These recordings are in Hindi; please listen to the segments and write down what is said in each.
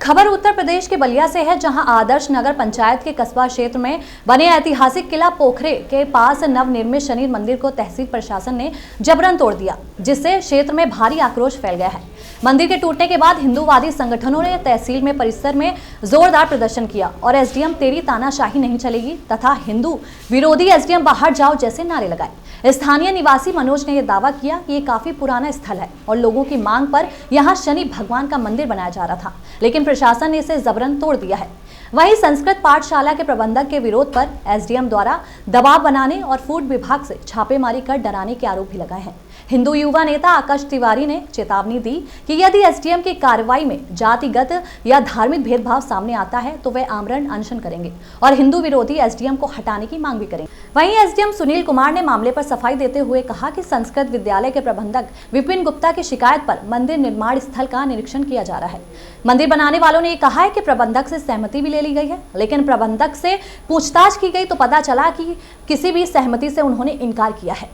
खबर उत्तर प्रदेश के बलिया से है, जहां आदर्श नगर पंचायत के कस्बा क्षेत्र में बने ऐतिहासिक किला पोखरे के पास नवनिर्मित शनि मंदिर को तहसील प्रशासन ने जबरन तोड़ दिया, जिससे क्षेत्र में भारी आक्रोश फैल गया है। मंदिर के टूटने के बाद हिंदूवादी संगठनों ने तहसील में परिसर में जोरदार प्रदर्शन किया और एसडीएम तेरी तानाशाही नहीं चलेगी तथा हिंदू विरोधी एसडीएम बाहर जाओ जैसे नारे लगाए। स्थानीय निवासी मनोज ने यह दावा किया कि ये काफी पुराना स्थल है और लोगों की मांग पर यहां शनि भगवान का मंदिर बनाया जा रहा था, लेकिन प्रशासन ने इसे जबरन तोड़ दिया है। वहीं संस्कृत पाठशाला के प्रबंधक के विरोध पर एसडीएम द्वारा दबाव बनाने और फूड विभाग से छापेमारी कर डराने के आरोप भी लगाए हैं। हिंदू युवा नेता आकाश तिवारी ने चेतावनी दी कि यदि एसडीएम की कार्रवाई में जातिगत या धार्मिक भेदभाव सामने आता है तो वे आमरण अनशन करेंगे और हिंदू विरोधी एसडीएम को हटाने की मांग भी करेंगे। वहीं एसडीएम सुनील कुमार ने मामले पर सफाई देते हुए कहा कि संस्कृत विद्यालय के प्रबंधक विपिन गुप्ता की शिकायत पर मंदिर निर्माण स्थल का निरीक्षण किया जा रहा है। मंदिर बनाने वालों ने कहा है कि प्रबंधक से सहमति भी ले ली गई है, लेकिन प्रबंधक से पूछताछ की गई तो पता चला कि किसी भी सहमति से उन्होंने इनकार किया है।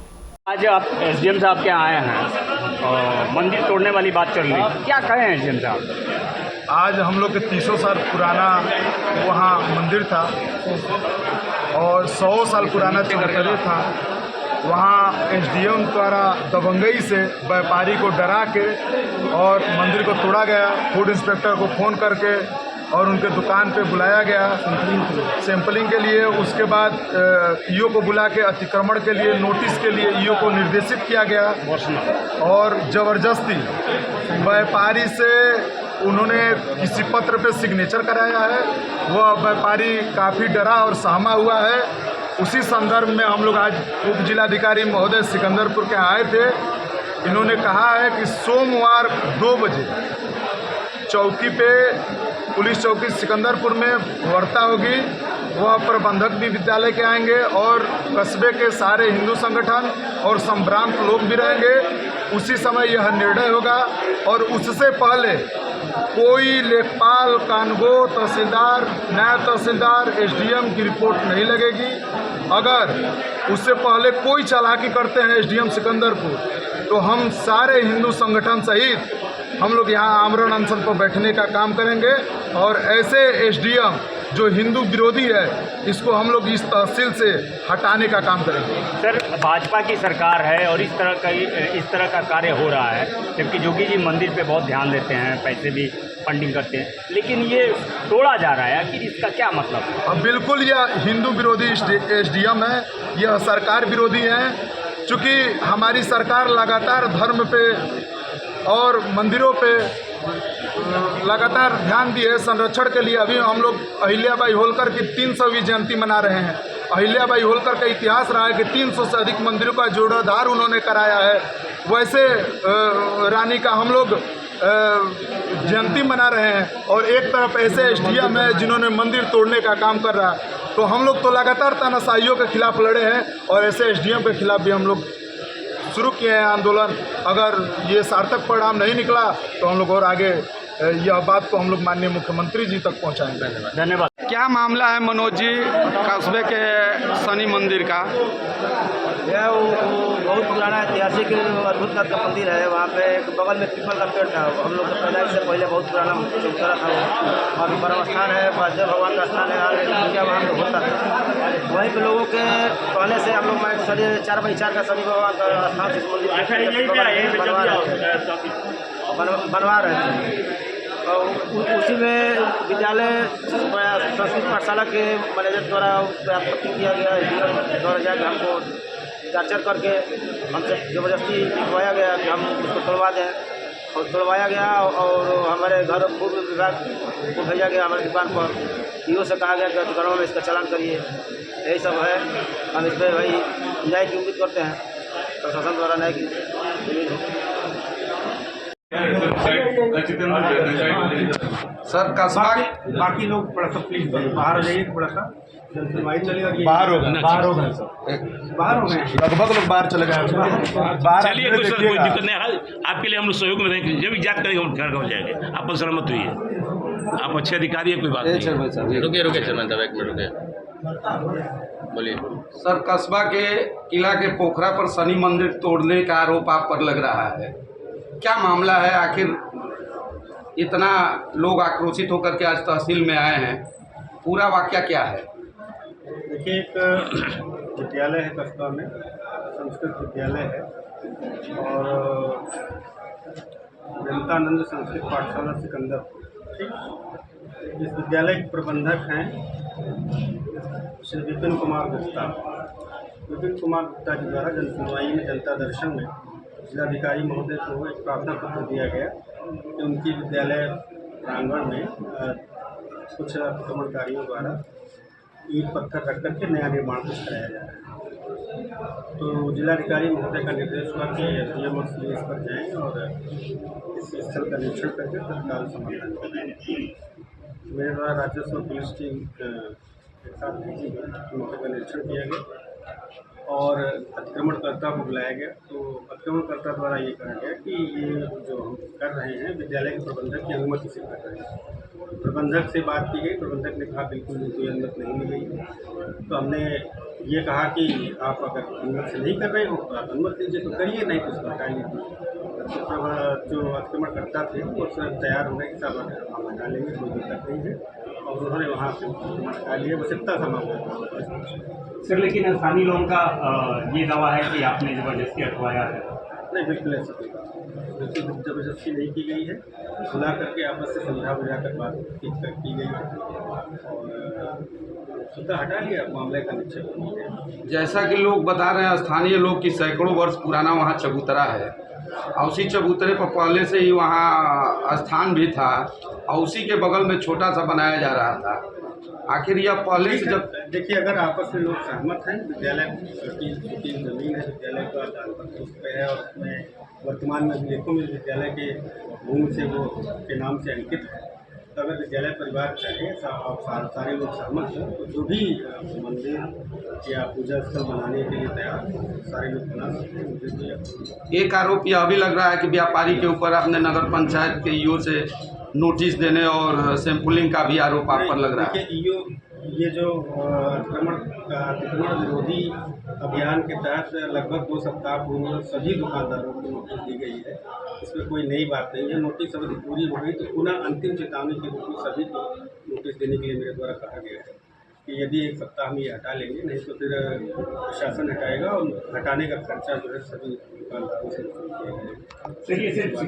आज आप एसडीएम साहब के आए हैं और मंदिर तोड़ने वाली बात चल रही है, क्या कहें एसडीएम साहब? आज हम लोग के 300 साल पुराना वहाँ मंदिर था और 100 साल पुराना चौतरे था। वहाँ एसडीएम द्वारा दबंगई से व्यापारी को डरा के और मंदिर को तोड़ा गया। फूड इंस्पेक्टर को फ़ोन करके और उनके दुकान पे बुलाया गया सैंपलिंग के लिए। उसके बाद ईओ को बुला के अतिक्रमण के लिए नोटिस के लिए ईओ को निर्देशित किया गया और ज़बरदस्ती व्यापारी से उन्होंने किसी पत्र पे सिग्नेचर कराया है। वह व्यापारी काफ़ी डरा और सहमा हुआ है। उसी संदर्भ में हम लोग आज उप जिलाधिकारी महोदय सिकंदरपुर के आए थे। इन्होंने कहा है कि सोमवार 2 बजे चौकी पे पुलिस चौकी सिकंदरपुर में वार्ता होगी। वह प्रबंधक भी विद्यालय के आएंगे और कस्बे के सारे हिंदू संगठन और संभ्रांत लोग भी रहेंगे। उसी समय यह निर्णय होगा और उससे पहले कोई लेखपाल, कानगो, तहसीलदार, नायब तहसीलदार, एसडीएम की रिपोर्ट नहीं लगेगी। अगर उससे पहले कोई चालाकी करते हैं एसडीएम सिकंदरपुर तो हम सारे हिंदू संगठन सहित हम लोग यहाँ आमरण अनशन पर बैठने का काम करेंगे और ऐसे एसडीएम जो हिंदू विरोधी है इसको हम लोग इस तहसील से हटाने का काम करेंगे। सर, भाजपा की सरकार है और इस तरह का कार्य हो रहा है, जबकि जोगी जी मंदिर पे बहुत ध्यान देते हैं, पैसे भी फंडिंग करते हैं, लेकिन ये तोड़ा जा रहा है कि इसका क्या मतलब है? अब बिल्कुल यह हिंदू विरोधी एसडीएम है, यह सरकार विरोधी है। चूँकि हमारी सरकार लगातार धर्म पे और मंदिरों पे लगातार ध्यान दिए संरक्षण के लिए। अभी हम लोग अहिल्याबाई होलकर की 300वीं जयंती मना रहे हैं। अहिल्याबाई होलकर का इतिहास रहा है कि 300 से अधिक मंदिरों का जीर्णोद्धार उन्होंने कराया है। वैसे रानी का हम लोग जयंती मना रहे हैं और एक तरफ ऐसे एसडीएम है जिन्होंने मंदिर तोड़ने का काम कर रहा है। तो हम लोग तो लगातार तानाशाहियों के खिलाफ लड़े हैं और ऐसे एसडीएम के खिलाफ भी हम लोग शुरू किए हैं आंदोलन। अगर ये सार्थक परिणाम नहीं निकला तो हम लोग और आगे यह बात को हम लोग माननीय मुख्यमंत्री जी तक पहुंचाएंगे। धन्यवाद। क्या मामला है मनोज जी कस्बे के शनि मंदिर का? यह वो बहुत पुराना ऐतिहासिक अद्भुत का मंदिर है। वहाँ पे एक बगल में पीपल का पेड़ था। हम लोग के पैदाइश से पहले बहुत पुराना चौतरा था वो, और परम स्थान है, वासुदेव भगवान का स्थान है। आगे पूजा वहाँ पे होता है। वहीं पे लोगों के कहने से हम लोग 4x4 का शनि भगवान का स्थान से बनवा रहे थे। और उसी में विद्यालय संस्कृत पाठशाला के मैनेजर द्वारा आपत्ति किया गया द्वारा जाकर हमको टॉर्चर करके हमसे ज़बरदस्ती लिखवाया गया कि हम इसको तोड़वा दें, और तोड़वाया गया और हमारे घर पूर्व विभाग को भेजा गया हमारी दुकान पर। ईओ से कहा गया कि दुकानों में इसका चालान करिए। यही सब है। हम इस पर भाई न्याय की उम्मीद करते हैं, प्रशासन द्वारा न्याय की सर कस्बा बाकी लोग थोड़ा सा प्लीज बाहर आ जाइए, थोड़ा सा बाहर हो गए लगभग लोग बाहर चले गए। चलिए कोई दिक्कत नहीं है, आपके लिए हम लोग सहयोग में रहेंगे। जब इजाज़त करेंगे हम घर जाएंगे। आप सलामत हुई, आप अच्छे अधिकारी हैं, कोई बात नहीं। रुके चेयरमैन साहब, 1 मिनट रुके, बोलिए। सर कस्बा के किला के पोखरा पर शनि मंदिर तोड़ने का आरोप आप पर लग रहा है, क्या मामला है? आखिर इतना लोग आक्रोशित होकर के आज तहसील में आए हैं, पूरा वाकया क्या है? देखिए, एक विद्यालय है कस्बा में, संस्कृत विद्यालय है, और जनतानंद संस्कृत पाठशाला सिकंदरपुर, ठीक। इस विद्यालय के प्रबंधक हैं श्री विपिन कुमार गुप्ता। विपिन कुमार गुप्ता जी द्वारा जनसुनवाई में, जनता दर्शन में जिलाधिकारी महोदय को एक प्रार्थना पत्र दिया गया कि उनकी विद्यालय प्रांगण में कुछ आक्रमणकारियों द्वारा ईंट पत्थर रख करके नया निर्माण कुछ कराया जा रहा है। तो जिलाधिकारी महोदय का निर्देश हुआ कि एसडीएम और सीएस पर जाएं और इस स्थल का निरीक्षण करके तत्काल समाधान करें। मेरे द्वारा राजस्व और पुलिस टीम के साथ भेजी गई, मौके का निरीक्षण किया गया और अतिक्रमणकर्ता को बुलाया गया। तो अतिक्रमणकर्ता द्वारा ये कहा गया कि ये जो हम कर रहे हैं विद्यालय के प्रबंधक की अनुमति से कर रहे हैं। प्रबंधक से बात की गई, प्रबंधक ने कहा बिल्कुल कोई अनुमति नहीं मिली। तो हमने ये कहा कि आप अगर अनुमति से नहीं कर रहे हो तो आप अनुमति दीजिए, तो करिए, नहीं तो उसको हटा लीजिए। तो जो अतिक्रमणकर्ता थे वो सब तैयार हो गए कि साहब हम हटा लेंगे, कोई दिक्कत नहीं है, और उन्होंने वहाँ से हटा लिया। बस इतना सा मामला। सर, लेकिन स्थानीय लोगों का ये दावा है कि आपने ज़बरदस्ती हटवाया है। नहीं, बिल्कुल ऐसा कोई बात नहीं, बिल्कुल ज़बरदस्ती नहीं की गई है। बुला करके आपस से समझा बुझा कर बातचीत की गई है और सीधा हटा लिया, मामले का निश्चय हो गया। जैसा कि लोग बता रहे हैं, स्थानीय लोग कि सैकड़ों वर्ष पुराना वहाँ चबूतरा है और उसी चबूतरे पर पहले से ही वहाँ स्थान भी था और उसी के बगल में छोटा सा बनाया जा रहा था। आखिर यह पहले से जब देखिए, अगर आपस में लोग सहमत हैं, विद्यालय की ज़मीन है, विद्यालय का दान पत्र उस पर है और उसमें वर्तमान में देखो में विद्यालय के भूमि से वो के नाम से अंकित है। तो अगर विद्यालय परिवार चाहे आप सारे लोग सहमत हैं तो जो भी मंदिर या पूजा स्थल बनाने के लिए तैयार सारे लोग बना सकते हैं। मुझे एक आरोप यह भी लग रहा है कि व्यापारी के ऊपर अपने नगर पंचायत के ईओ से नोटिस देने और सैंपलिंग का भी आरोप आप पर लग रहा है। देखिए, ये जो अतिक्रमण विरोधी अभियान के तहत लगभग 2 सप्ताह पूर्व सभी दुकानदारों को नोटिस दी गई है। इसमें कोई नई बात नहीं है। नोटिस अवधि पूरी हो गई तो पुनः अंतिम चेतावनी के रूप में सभी को नोटिस देने के लिए मेरे द्वारा कहा गया है कि यदि 1 सप्ताह में ये हटा लेंगे, नहीं तो फिर प्रशासन हटाएगा और हटाने का खर्चा जो है सभी दुकानदारों से किया जाएगा।